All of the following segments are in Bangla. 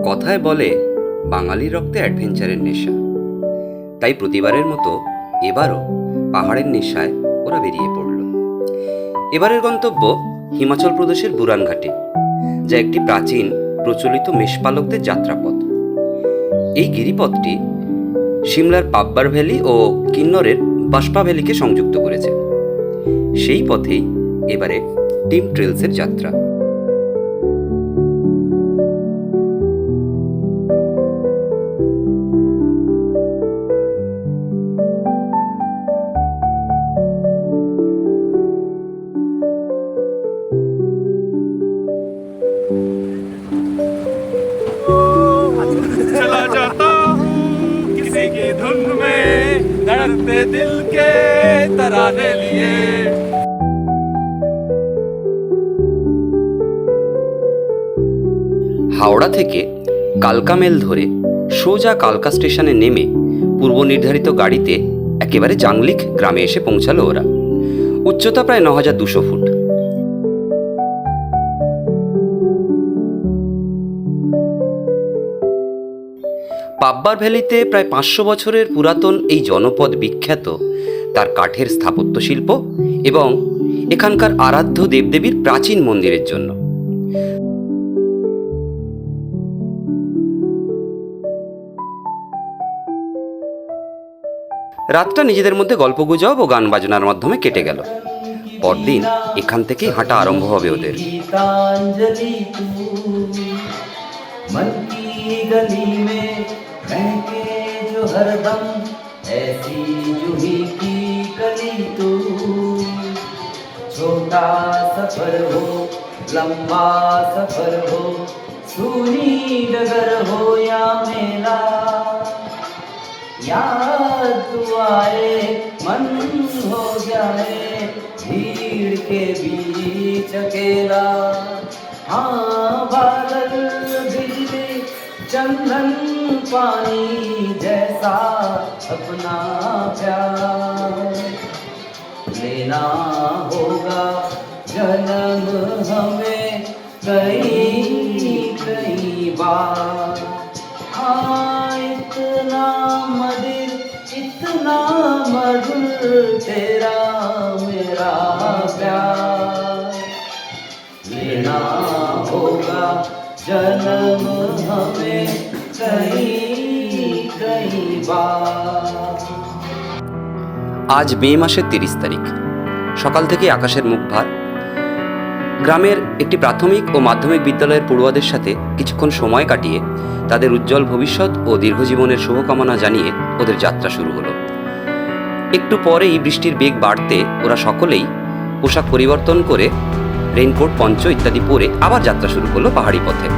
কথায় বলে বাঙালির রক্তে অ্যাডভেঞ্চারের নেশা, তাই প্রতিবারের মতো এবারও পাহাড়ের নেশায় ওরা বেরিয়ে পড়ল। এবারের গন্তব্য হিমাচল প্রদেশের বুরানঘাটে, যা একটি প্রাচীন প্রচলিত মেষপালকদের যাত্রাপথ। এই গিরিপথটি সিমলার পাব্বার ভ্যালি ও কিন্নরের বাসপা ভ্যালিকে সংযুক্ত করেছে। সেই পথেই এবারে টিম ট্রেলসের যাত্রা। चला जाता हूँ किसी की धुन में धड़कते दिल के तराने लिए। হাওড়া থেকে কালকা মেল ধরে সোজা কালকা স্টেশনে নেমে পূর্ব নির্ধারিত গাড়িতে একেবারে জাংলিক গ্রামে এসে পৌঁছালো ওরা। উচ্চতা প্রায় ৯,২০০ ফুট। পাব্বার ভ্যালিতে প্রায় ৫০০ বছরের পুরাতন এই জনপদ বিখ্যাত তার কাঠের স্থাপত্য শিল্প এবং এখানকার আরাধ্য দেবদেবীর প্রাচীন মন্দিরের জন্য। রাতটা নিজেদের মধ্যে গল্পগুজব ও গান বাজনার মাধ্যমে কেটে গেল। পরদিন এখান থেকেই হাঁটা আরম্ভ হবে ওদের। मन की गली में महके जो हरदम ऐसी जूही की कली तू। छोटा सफर हो लंबा सफर हो, सूनी डगर हो या मेला, याद तू आए मन हो जाए भीड़ के बीच अकेला। हाँ बादल बिजली चंदन पानी जैसा अपना प्यार लेना होगा जन्म हमें कई कई बार। हाँ इतना मधुर तेरा मेरा प्यार लेना होगा जन्म हमें कई कई बार। আজ মে মাসের ৩০ তারিখ। সকাল থেকে আকাশের মুখ ভার। গ্রামের একটি প্রাথমিক ও মাধ্যমিক বিদ্যালয়ের পড়ুয়াদের সাথে কিছুক্ষণ সময় কাটিয়ে তাদের উজ্জ্বল ভবিষ্যৎ ও দীর্ঘজীবনের শুভকামনা জানিয়ে ওদের যাত্রা শুরু হলো। একটু পরেই বৃষ্টির বেগ বাড়তে ওরা সকলেই পোশাক পরিবর্তন করে রেইনকোট, পঞ্চ ইত্যাদি পরে আবার যাত্রা শুরু করলো পাহাড়ি পথে।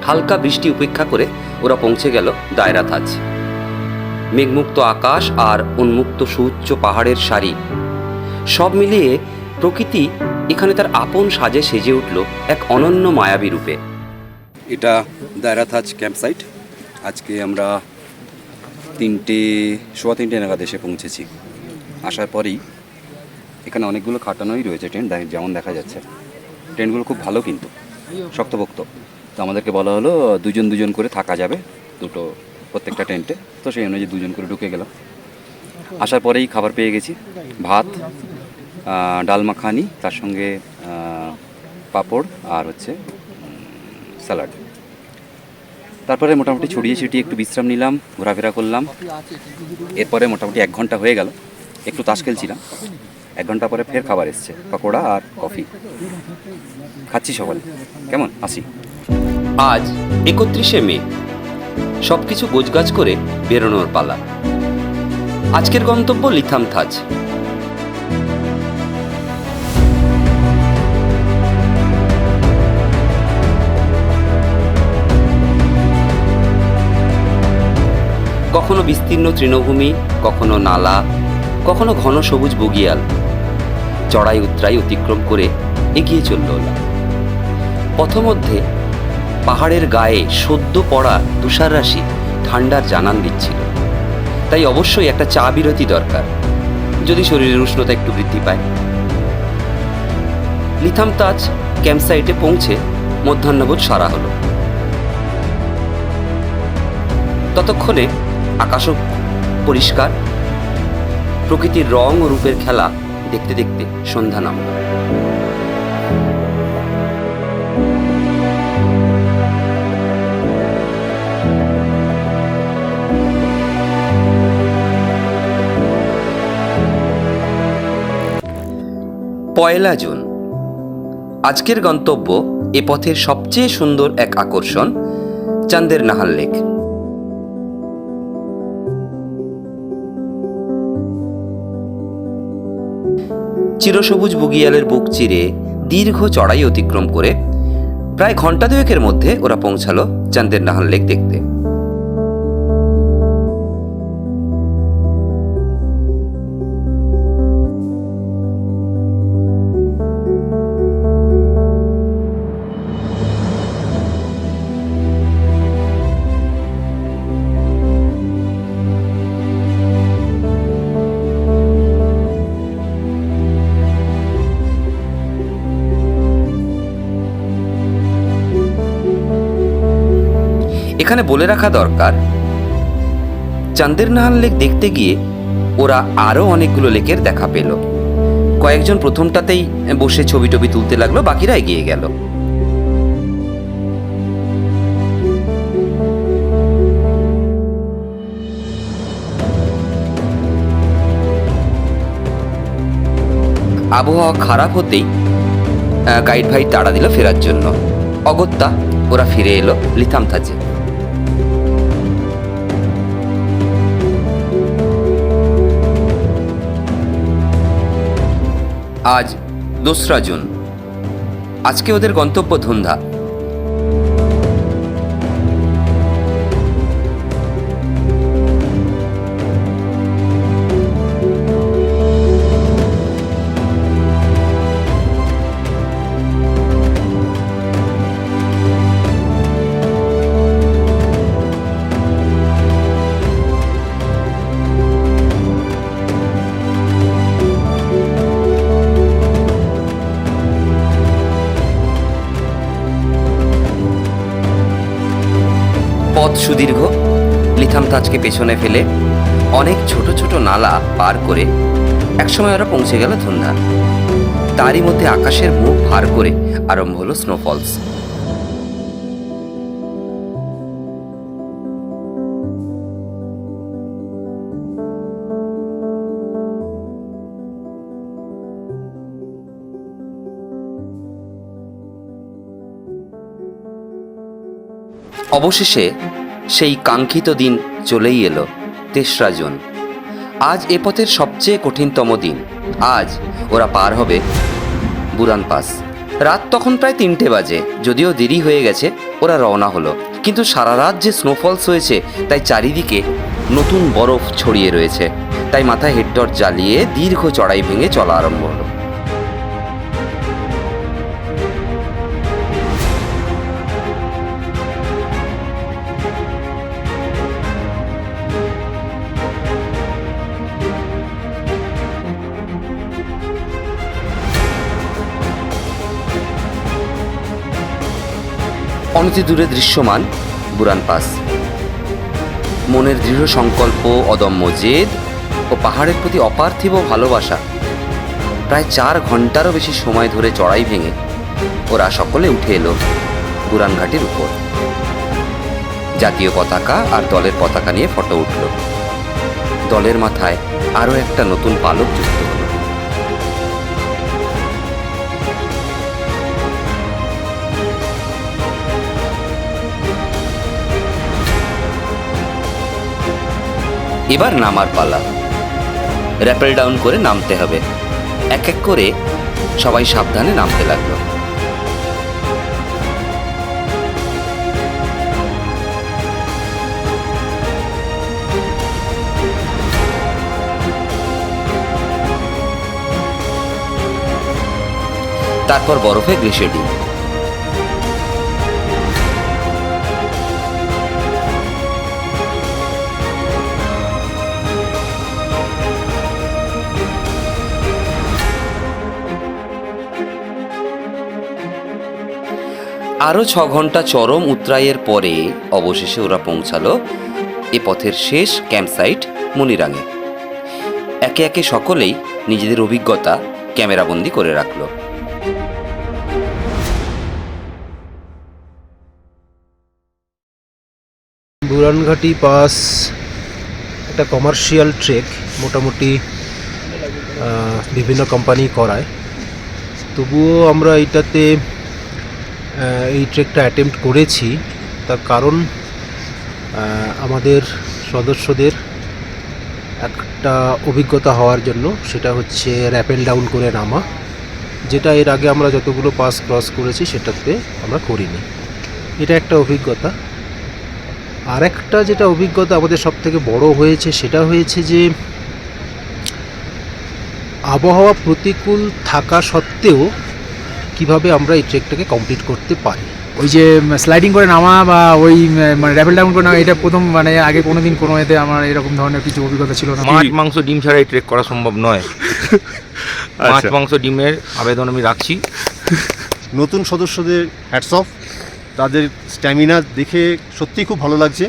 হালকা বৃষ্টি উপেক্ষা করে ওরা পৌঁছে গেল দায়রা তাজ। মেঘমুক্ত আকাশ আর উন্মুক্ত সুউচ্চ পাহাড়ের সারি, সব মিলিয়ে প্রকৃতি এখানে তার আপন সাজে সেজে উঠল এক অনন্য মায়াবী রূপে। এটা দায়রা তাজ ক্যাম্প সাইট। আজকে আমরা 3:15 নাগাদ এসে পৌঁছেছি। আসার পরেই এখানে অনেকগুলো খাটানোই রয়েছে টেন্ট, যেমন দেখা যাচ্ছে। টেন্টগুলো খুব ভালো, কিন্তু শক্তপোক্ত। তো আমাদেরকে বলা হলো দুজন দুজন করে থাকা যাবে, দুটো প্রত্যেকটা টেন্টে। তো সেই অনুযায়ী দুজন করে ঢুকে গেলাম। আসার পরেই খাবার পেয়ে গেছি, ভাত, ডাল মাখানি, তার সঙ্গে পাঁপড় আর হচ্ছে স্যালাড। তারপরে মোটামুটি ছড়িয়ে ছিটিয়ে একটু বিশ্রাম নিলাম, ঘোরাফেরা করলাম। এরপরে মোটামুটি 1 ঘন্টা হয়ে গেল, একটু তাস খেলছিলাম। 1 ঘন্টা পরে ফের খাবার এসছে, পকোড়া আর কফি। খাচ্ছি সকলে। কেমন? আসি। আজ 31শে মে। সবকিছু গোছগাছ করে বেরোনোর পালা। আজকের গন্তব্য লিথামথাজ। কখনো বিস্তীর্ণ তৃণভূমি, কখনো নালা, কখনো ঘন সবুজ বগিয়াল। চড়াই উতরাই অতিক্রম করে এগিয়ে চলল ওলা। পথমধ্যে পাহাড়ের গায়ে সদ্য পড়া তুষার রাশি ঠান্ডার জানান দিচ্ছিল, তাই অবশ্যই একটা চা বিরতি দরকার, যদি শরীরের উষ্ণতা একটু বৃদ্ধি পায়। লিথামতাজ ক্যাম্পসাইটে পৌঁছে মধ্যাহ্নভোজ সারা হলো। ততক্ষণে আকাশও পরিষ্কার, প্রকৃতির রং ও রূপের খেলা দেখতে দেখতে সন্ধ্যা নামল। পয়লা জুন। আজকের গন্তব্য এ পথের সবচেয়ে সুন্দর এক আকর্ষণ, চান্দের নাহাল লেক। চিরসবুজ বুগিয়ালের বুক চিরে দীর্ঘ চড়াই অতিক্রম করে প্রায় ঘন্টা দুয়েকের মধ্যে ওরা পৌঁছালো চান্দের নাহাল লেক দেখতে। এখানে বলে রাখা দরকার, চান্দের নাহাল লেক দেখতে গিয়ে ওরা আরো অনেকগুলো লেকের দেখা পেল। কয়েকজন প্রথমটাতেই বসে ছবি টবি তুলতে লাগলো, বাকিরা এগিয়ে গেল। আবহাওয়া খারাপ হতেই গাইড ভাই তাড়া দিল ফেরার জন্য। অগত্যা ওরা ফিরে এলো লিথামথাজে। আজ 2রা জুন। আজকে ওদের গন্তব্য ধুন্ধা। পথ সুদীর্ঘ। লিথামতাজকে পেছনে ফেলে অনেক ছোট ছোট নালা পার করে একসময় ওরা পৌঁছে গেল ধুন্ধা। তারই মধ্যে আকাশের মুখ ভার করে আরম্ভ হলো স্নোফলস। অবশেষে সেই কাঙ্ক্ষিত দিন চলেই এলো, 3রা জুন। আজ এ পথের সবচেয়ে কঠিনতম দিন। আজ ওরা পার হবে বুরান পাস। রাত তখন প্রায় 3টে বাজে। যদিও দেরি হয়ে গেছে, ওরা রওনা হলো। কিন্তু সারা রাত যে স্নোফলস হয়েছে, তাই চারিদিকে নতুন বরফ ছড়িয়ে রয়েছে। তাই মাথায় হেডটর্চ জ্বালিয়ে দীর্ঘ চড়াই ভেঙে চলা আরম্ভ হলো। অনতি দূরে দৃশ্যমান বুরান পাস। মনের দৃঢ় সংকল্প, অদম্য জেদ ও পাহাড়ের প্রতি অপার্থিব ভালোবাসা, প্রায় 4 ঘন্টারও বেশি সময় ধরে চড়াই ভেঙে ওরা সকলে উঠে এলো বুরান ঘাটির উপর। জাতীয় পতাকা আর দলের পতাকা নিয়ে ফটো উঠল। দলের মাথায় আরও একটা নতুন পালক যুক্ত হলো। এবার নামার পালা। র্যাপেল ডাউন করে নামতে হবে। এক এক করে সবাই সাবধানে নামতে লাগলো। তারপর বরফে গ্লেশিয়ার ডিম। আরও 6 ঘন্টা চরম উতরাইয়ের পরে অবশেষে ওরা পৌঁছালো এ পথের শেষ ক্যাম্পসাইট মনিরাঙে। একে একে সকলেই নিজেদের অভিজ্ঞতা ক্যামেরাবন্দি করে রাখলো। বুরানঘাটি পাস একটা কমার্শিয়াল ট্রেক, মোটামুটি বিভিন্ন কোম্পানি করায়। তবুও আমরা এইটাতে এই ট্রেকটা অ্যাটেম্প্ট করেছি। তার কারণ আমাদের সদস্যদের একটা অভিজ্ঞতা হওয়ার জন্য, সেটা হচ্ছে র্যাপেল ডাউন করে নামা, যেটা এর আগে আমরা যতগুলো পাস ক্রস করেছি সেটাতে আমরা করিনি। এটা একটা অভিজ্ঞতা। আর একটা যেটা অভিজ্ঞতা আমাদের সব থেকে বড় হয়েছে, সেটা হয়েছে যে আবহাওয়া প্রতিকূল থাকা সত্ত্বেও কিভাবে আমরা এই ট্রেকটাকে কমপ্লিট করতে পারি। ওই যে স্লাইডিং করে নামা বা ওই মানে র্যাপেল ডাউন করে নামা, এটা প্রথম, মানে আগে কোনোদিন কোনো এতে আমার এরকম ধরনের কিছু অভিজ্ঞতা ছিল না। মাছ মাংস ডিম ছাড়া এই ট্রেক করা সম্ভব নয়। মাছ মাংস ডিমের আবেদন আমি রাখছি। নতুন সদস্যদের হ্যাটস অফ, তাদের স্ট্যামিনা দেখে সত্যিই খুব ভালো লাগছে।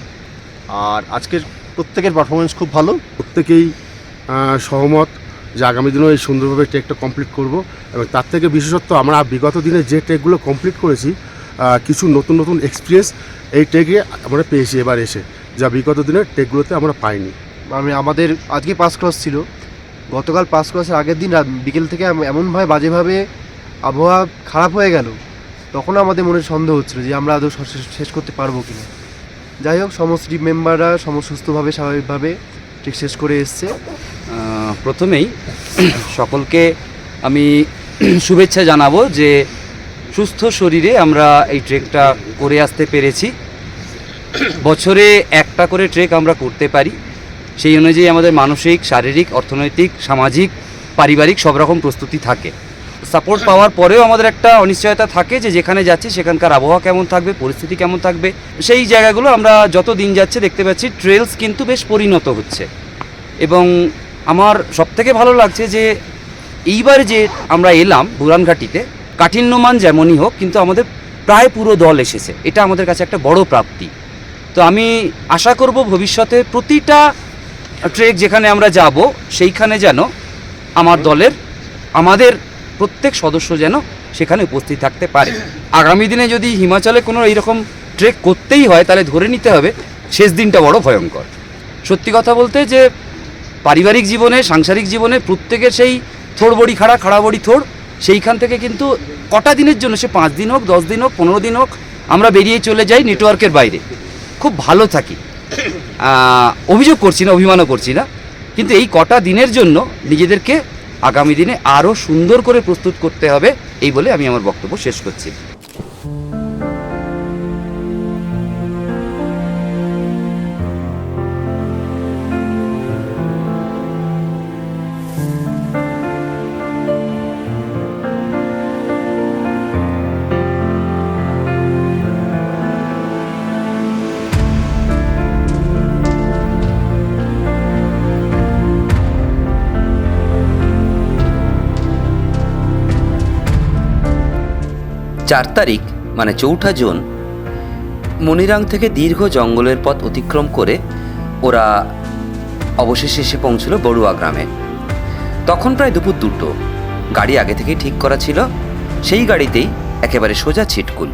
আর আজকের প্রত্যেকের পারফরমেন্স খুব ভালো। প্রত্যেকেই সহমত যে আগামী দিনেও এই সুন্দরভাবে ট্রেকটা কমপ্লিট করব। এবং তার থেকে বিশেষত্ব আমরা বিগত দিনে যে ট্রেকগুলো কমপ্লিট করেছি, কিছু নতুন নতুন এক্সপিরিয়েন্স এই ট্রেকে আমরা পেয়েছি এবার এসে, যা বিগত দিনের ট্রেকগুলোতে আমরা পাইনি। আমাদের আজকে পাস ক্রস ছিল, গতকাল পাস ক্রসের আগের দিন বিকেল থেকে এমনভাবে বাজেভাবে আবহাওয়া খারাপ হয়ে গেল, তখন আমাদের মনে সন্দেহ হচ্ছিল যে আমরা আদৌ শেষ করতে পারবো কিনা। যাই হোক, সমস্ত টিম মেম্বাররা সুস্থভাবে স্বাভাবিকভাবে ট্রেক শেষ করে এসছে। প্রথমেই সকলকে আমি শুভেচ্ছা জানাবো যে সুস্থ শরীরে আমরা এই ট্রেকটা করে আসতে পেরেছি। বছরে একটা করে ট্রেক আমরা করতে পারি, সেই অনুযায়ী আমাদের মানসিক, শারীরিক, অর্থনৈতিক, সামাজিক, পারিবারিক সব রকম প্রস্তুতি থাকে। সাপোর্ট পাওয়ার পরেও আমাদের একটা অনিশ্চয়তা থাকে যে যেখানে যাচ্ছি সেখানকার আবহাওয়া কেমন থাকবে, পরিস্থিতি কেমন থাকবে। সেই জায়গাগুলো আমরা যত দিন যাচ্ছে দেখতে পাচ্ছি ট্রেলস কিন্তু বেশ পরিণত হচ্ছে। এবং আমার সবথেকে ভালো লাগছে যে এইবার যে আমরা এলাম বুরানঘাটিতে, কাঠিন্যমান যেমনই হোক কিন্তু আমাদের প্রায় পুরো দল এসেছে, এটা আমাদের কাছে একটা বড় প্রাপ্তি। তো আমি আশা করব ভবিষ্যতে প্রতিটা ট্রেক যেখানে আমরা যাব সেইখানে যেন আমার দলের, আমাদের প্রত্যেক সদস্য যেন সেখানে উপস্থিত থাকতে পারে। আগামী দিনে যদি হিমাচলে কোনো এইরকম ট্রেক করতেই হয় তাহলে ধরে নিতে হবে শেষ দিনটা বড় ভয়ঙ্কর। সত্যি কথা বলতে যে পারিবারিক জীবনে, সাংসারিক জীবনে প্রত্যেকের সেই থোড় বড়ি খাড়া, খাড়া বড়ি থোড়, সেইখান থেকে কিন্তু কটা দিনের জন্য, সে 5 দিন হোক, 10 দিন হোক, 15 দিন হোক, আমরা বেরিয়ে চলে যাই নেটওয়ার্কের বাইরে, খুব ভালো থাকি। অভিযোগ করছি না, অভিমানও করছি না, কিন্তু এই কটা দিনের জন্য নিজেদেরকে আগামী দিনে আরও সুন্দর করে প্রস্তুত করতে হবে, এই বলে আমি আমার বক্তব্য শেষ করছি। চার তারিখ মানে 4 জুন মনিরাং থেকে দীর্ঘ জঙ্গলের পথ অতিক্রম করে ওরা অবশেষে এসে পৌঁছলো বড়ুয়া গ্রামে। তখন প্রায় দুপুর 2টো। গাড়ি আগে থেকেই ঠিক করা ছিল, সেই গাড়িতেই একেবারে সোজা ছিটকুল।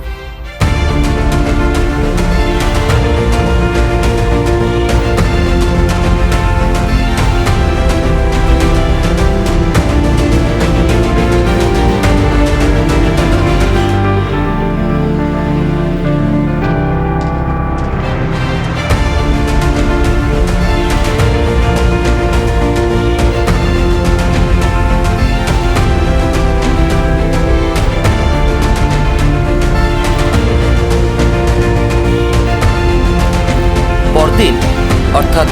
অর্থাৎ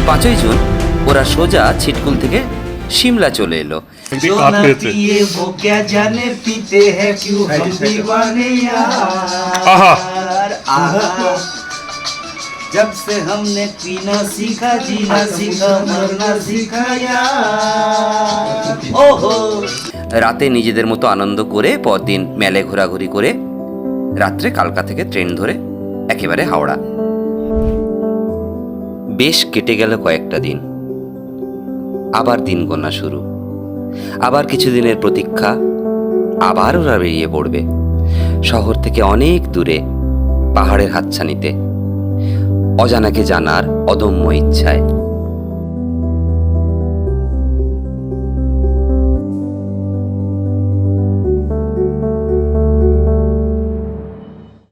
5ই জুন ওরা সোজা ছিটকুল থেকে সিমলা চলে এলো। जो न पिए वो क्या जाने पीते हैं क्यों हम दीवाने यार आहा जब से हमने पीना सीखा जीना सीखा मरना सीखा यार ओहो রাতে নিজেদের মতো আনন্দ করে পরদিন মেলে ঘোরাঘুরি করে রাত্রে কালকা থেকে ট্রেন ধরে একেবারে হাওড়া। বেশ কেটে গেল কয়েকটা দিন, আবার দিন গোনা শুরু, আবার কিছুদিনের প্রতীক্ষা, আবার ওরা বেরিয়ে পড়বে শহর থেকে অনেক দূরে পাহাড়ের হাতছানিতে, অজানাকে জানার অদম্য ইচ্ছায়।